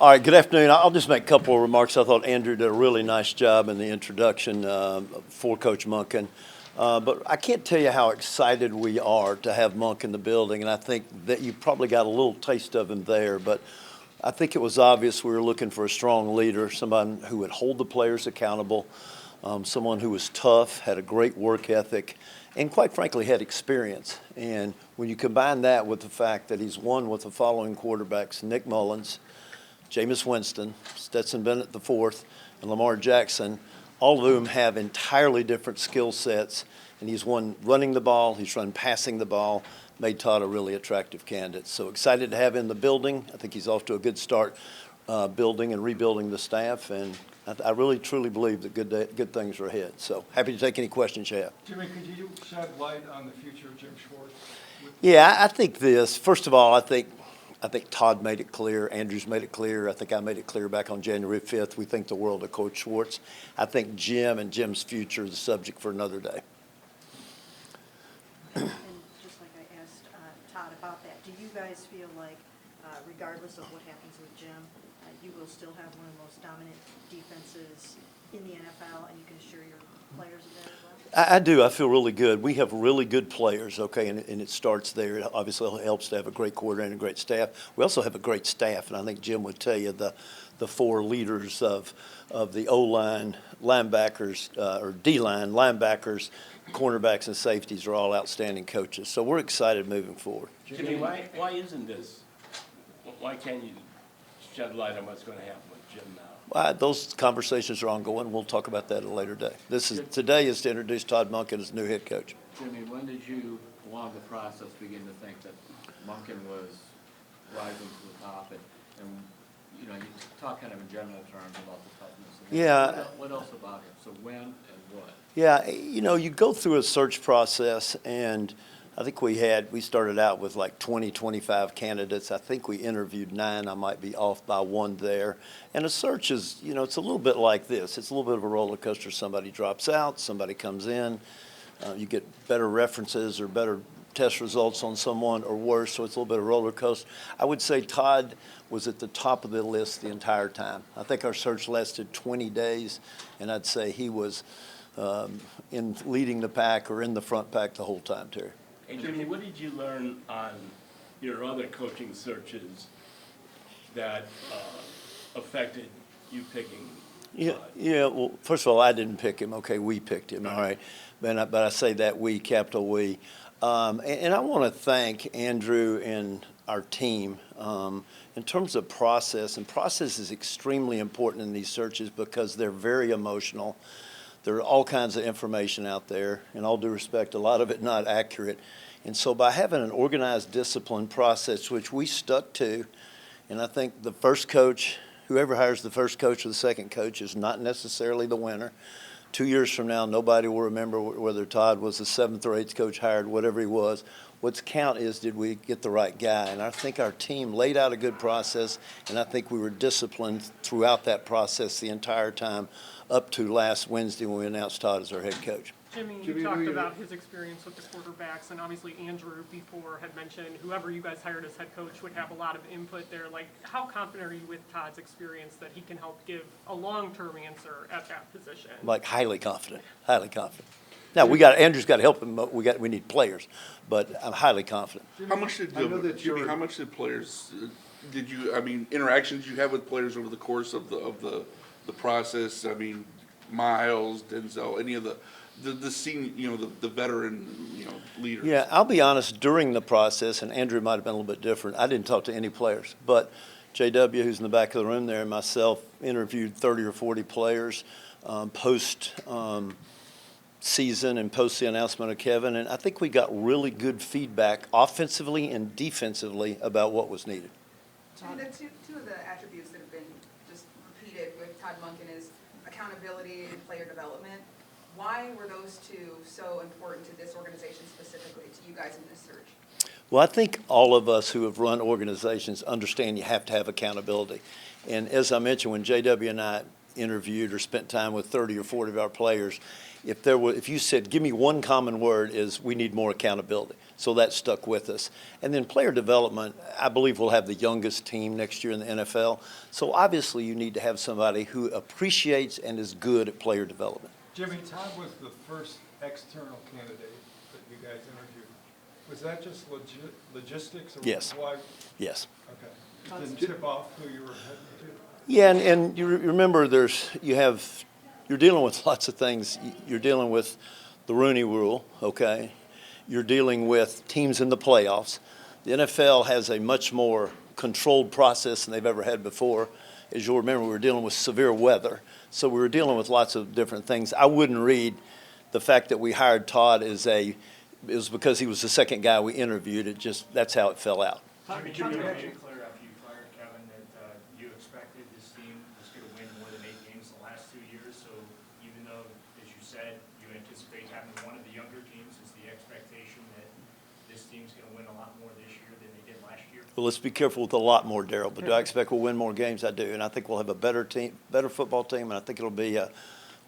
All right, good afternoon. I'll just make a couple of remarks. I thought Andrew did a really nice job in the introduction for Coach Monkin. But I can't tell you how excited we are to have Monk in the building, and I think that you probably got a little taste of him there. But I think it was obvious we were looking for a strong leader, somebody who would hold the players accountable, someone who was tough, had a great work ethic, and quite frankly had experience. And when you combine that with the fact that he's won with the following quarterbacks, Nick Mullins, Jameis Winston, Stetson Bennett IV, and Lamar Jackson, all of whom have entirely different skill sets, and he's won running the ball, he's run passing the ball, made Todd a really attractive candidate. So excited to have him in the building. I think he's off to a good start building and rebuilding the staff, and I really truly believe that good things are ahead. So happy to take any questions you have. Jimmy, could you shed light on the future of Jim Schwartz? Yeah, I think this. First of all, I think Todd made it clear, Andrew's made it clear, I think I made it clear back on January 5th, we think the world of Coach Schwartz. I think Jim and Jim's future is the subject for another day. And just like I asked Todd about that, do you guys feel like, regardless of what happens with Jim, you will still have one of the most dominant defenses in the NFL, and you can assure your players of that as well? I do. I feel really good. We have really good players, okay, and it starts there. It obviously helps to have a great coordinator and a great staff. We also have a great staff, and I think Jim would tell you the four leaders of the O-line, linebackers, or D-line, linebackers, cornerbacks, and safeties are all outstanding coaches. So we're excited moving forward. Jimmy, why isn't this? Why can't you shed light on what's going to happen with Jim now? Those conversations are ongoing. We'll talk about that at a later day. Today is to introduce Todd Monkin as new head coach. Jimmy, when did you, along the process, begin to think that Monkin was rising to the top? And you know, you talk kind of in general terms about the toughness. Yeah. What else about him? So when and what? Yeah, you know, you go through a search process, and I think we started out with like 20, 25 candidates. I think we interviewed 9. I might be off by 1 there. And a search is, you know, it's a little bit like this. It's a little bit of a roller coaster. Somebody drops out, somebody comes in. You get better references or better test results on someone or worse, so it's a little bit of a roller coaster. I would say Todd was at the top of the list the entire time. I think our search lasted 20 days, and I'd say he was in leading the pack or in the front pack the whole time, Terry. Hey, Jimmy, what did you learn on your other coaching searches that affected you picking Todd? Yeah. Well, first of all, I didn't pick him. Okay, we picked him. All right, but I say that we, capital we, and I want to thank Andrew and our team in terms of process. And process is extremely important in these searches because they're very emotional. There are all kinds of information out there, in all due respect, a lot of it not accurate. And so by having an organized, disciplined process, which we stuck to, and I think the first coach, whoever hires the first coach or the second coach is not necessarily the winner. 2 years from now, nobody will remember whether Todd was the 7th or 8th coach hired, whatever he was. What's count is, did we get the right guy? And I think our team laid out a good process, and I think we were disciplined throughout that process the entire time up to last Wednesday when we announced Todd as our head coach. Jimmy, you talked about his experience with the quarterbacks, and obviously Andrew before had mentioned whoever you guys hired as head coach would have a lot of input there. Like, how confident are you with Todd's experience that he can help give a long-term answer at that position? Like, highly confident, highly confident. Now, Andrew's got to help him. We need players, but I'm highly confident. How much did players interactions you have with players over the course of the process? I mean, Miles, Denzel, any of the senior, the veteran, leaders. Yeah, I'll be honest. During the process, and Andrew might have been a little bit different. I didn't talk to any players, but JW, who's in the back of the room there, and myself interviewed 30 or 40 players post season and post the announcement of Kevin, and I think we got really good feedback offensively and defensively about what was needed. Two of the attributes that have been just repeated with Todd Monkin is accountability and player development. Why were those two so important to this organization specifically, to you guys in this search? Well, I think all of us who have run organizations understand you have to have accountability. And as I mentioned, when JW and I interviewed or spent time with 30 or 40 of our players, if you said, give me one common word, is we need more accountability. So that stuck with us. And then player development, I believe we'll have the youngest team next year in the NFL. So obviously you need to have somebody who appreciates and is good at player development. Jimmy, Todd was the first external candidate that you guys interviewed. Was that just logistics? Or Yes. Why? Yes. Okay. It didn't tip off who you were heading to? Yeah, and you remember you're dealing with lots of things. You're dealing with the Rooney Rule, okay? You're dealing with teams in the playoffs. The NFL has a much more controlled process than they've ever had before. As you'll remember, we were dealing with severe weather. So we were dealing with lots of different things. I wouldn't read the fact that we hired Todd it was because he was the second guy we interviewed. That's how it fell out. Jimmy, you made it clear after you fired Kevin that you expected this team was going to win more than 8 games the last 2 years. So even though, as you said, you anticipate having one of the younger teams, is the expectation that this team's going to win a lot more this year than they did last year? Well, let's be careful with a lot more, Darryl. But do I expect we'll win more games? I do. And I think we'll have a better football team. And I think it'll be,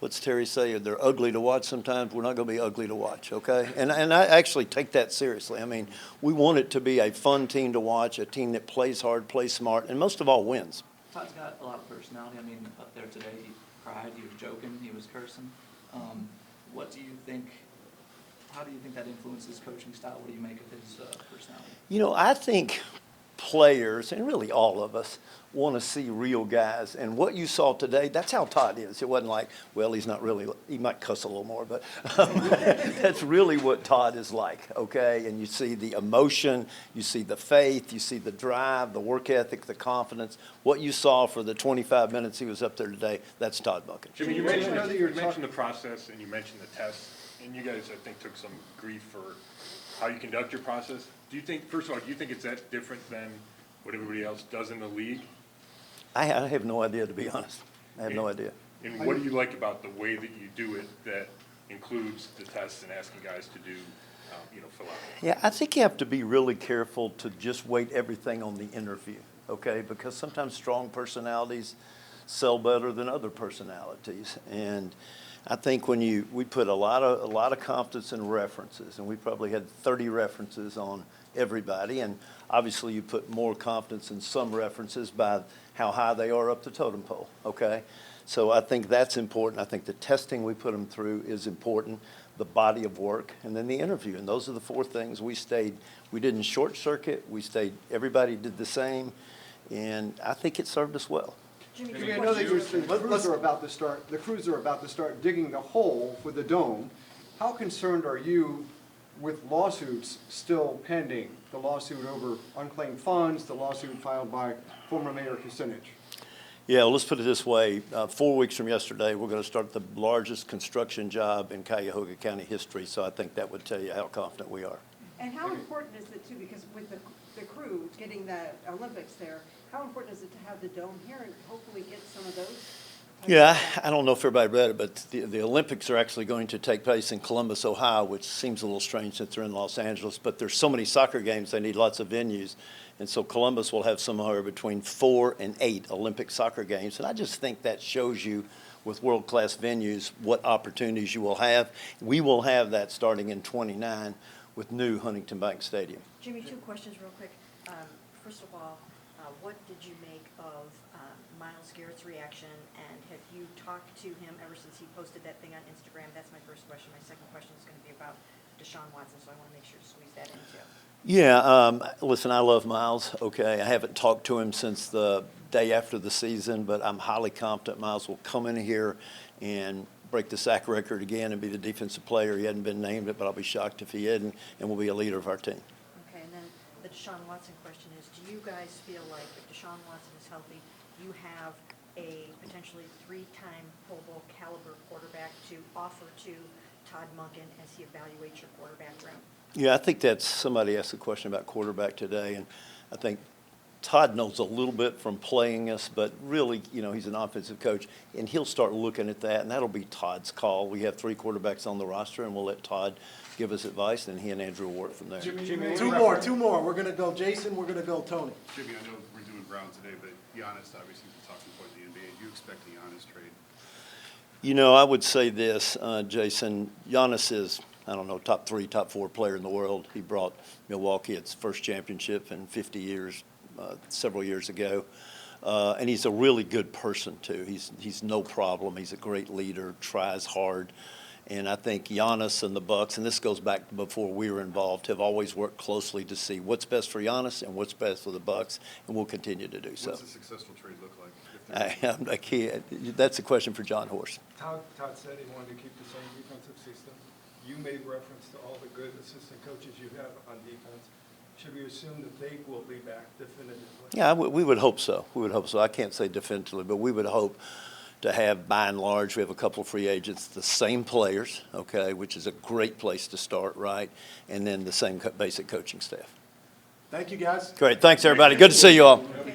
what's Terry say? They're ugly to watch sometimes. We're not going to be ugly to watch, okay? And I actually take that seriously. I mean, we want it to be a fun team to watch, a team that plays hard, plays smart, and most of all wins. Todd's got a lot of personality. I mean, up there today, he cried, he was joking, he was cursing. What do you think, how do you think that influences coaching style? What do you make of his personality? You know, I think players, and really all of us, want to see real guys. And what you saw today, that's how Todd is. It wasn't like, well, he's not really, he might cuss a little more, but that's really what Todd is like, okay? And you see the emotion, you see the faith, you see the drive, the work ethic, the confidence. What you saw for the 25 minutes he was up there today, that's Todd Monkin. Jimmy, you mentioned the process and you mentioned the tests, and you guys, I think, took some grief for how you conduct your process. Do you think, first of all, do you think it's that different than what everybody else does in the league? I have no idea, to be honest. I have no idea. And what do you like about the way that you do it that includes the tests and asking guys to do, fill out? Yeah, I think you have to be really careful to just weight everything on the interview, okay? Because sometimes strong personalities sell better than other personalities. And I think when we put a lot of confidence in references, and we probably had 30 references on everybody, and obviously you put more confidence in some references by how high they are up the totem pole, okay? So I think that's important. I think the testing we put them through is important, the body of work, and then the interview. And those are the 4 things we didn't short circuit, everybody did the same, and I think it served us well. Jimmy, I know that the crews are about to start digging the hole for the dome. How concerned are you with lawsuits still pending? The lawsuit over unclaimed funds, the lawsuit filed by former Mayor Kucinich? Yeah, well, let's put it this way. 4 weeks from yesterday, we're going to start the largest construction job in Cuyahoga County history, so I think that would tell you how confident we are. And how important is it, too, because with the crew getting the Olympics there, how important is it to have the dome here and hopefully get some of those? Yeah, I don't know if everybody read it, but the Olympics are actually going to take place in Columbus, Ohio, which seems a little strange since they're in Los Angeles, but there's so many soccer games, they need lots of venues. And so Columbus will have somewhere between 4 and 8 Olympic soccer games. And I just think that shows you, with world-class venues, what opportunities you will have. We will have that starting in '29 with new Huntington Bank Stadium. Jimmy, 2 questions real quick. First of all, what did you make of Myles Garrett's reaction, and have you talked to him ever since he posted that thing on Instagram? That's my first question. My second question is going to be about Deshaun Watson, so I want to make sure to squeeze that in too. Yeah, listen, I love Myles, okay? I haven't talked to him since the day after the season, but I'm highly confident Myles will come in here and break the sack record again and be the defensive player. He hadn't been named it, but I'll be shocked if he isn't, and will be a leader of our team. Okay, and then the Deshaun Watson question is, do you guys feel like if Deshaun Watson is healthy, you have a potentially 3-time Pro Bowl caliber quarterback to offer to Todd Monkin as he evaluates your quarterback room? Yeah, I think that's, somebody asked a question about quarterback today, and I think Todd knows a little bit from playing us, but really, he's an offensive coach, and he'll start looking at that, and that'll be Todd's call. We have 3 quarterbacks on the roster, and we'll let Todd give us advice, and he and Andrew will work from there. Jimmy, two more. We're going to go Jason, we're going to go Tony. Jimmy, I know we're doing Brown today, but Giannis obviously is the talking point of the NBA. Do you expect the Giannis trade? I would say this, Jason, Giannis is I don't know, top 3, top 4 player in the world. He brought Milwaukee its first championship in 50 years, several years ago. And he's a really good person, too. He's no problem. He's a great leader, tries hard. And I think Giannis and the Bucks, and this goes back to before we were involved, have always worked closely to see what's best for Giannis and what's best for the Bucks, and we'll continue to do so. What's a successful trade look like? I can't, that's a question for John Horst. Todd said he wanted to keep the same defensive system. You made reference to all the good assistant coaches you have on defense. Should we assume that they will be back definitively? Yeah, we would hope so. We would hope so. I can't say definitively, but we would hope to have, by and large, we have a couple of free agents, the same players, okay, which is a great place to start, right? And then the same basic coaching staff. Thank you, guys. Great. Thanks, everybody. Good to see you all. Okay,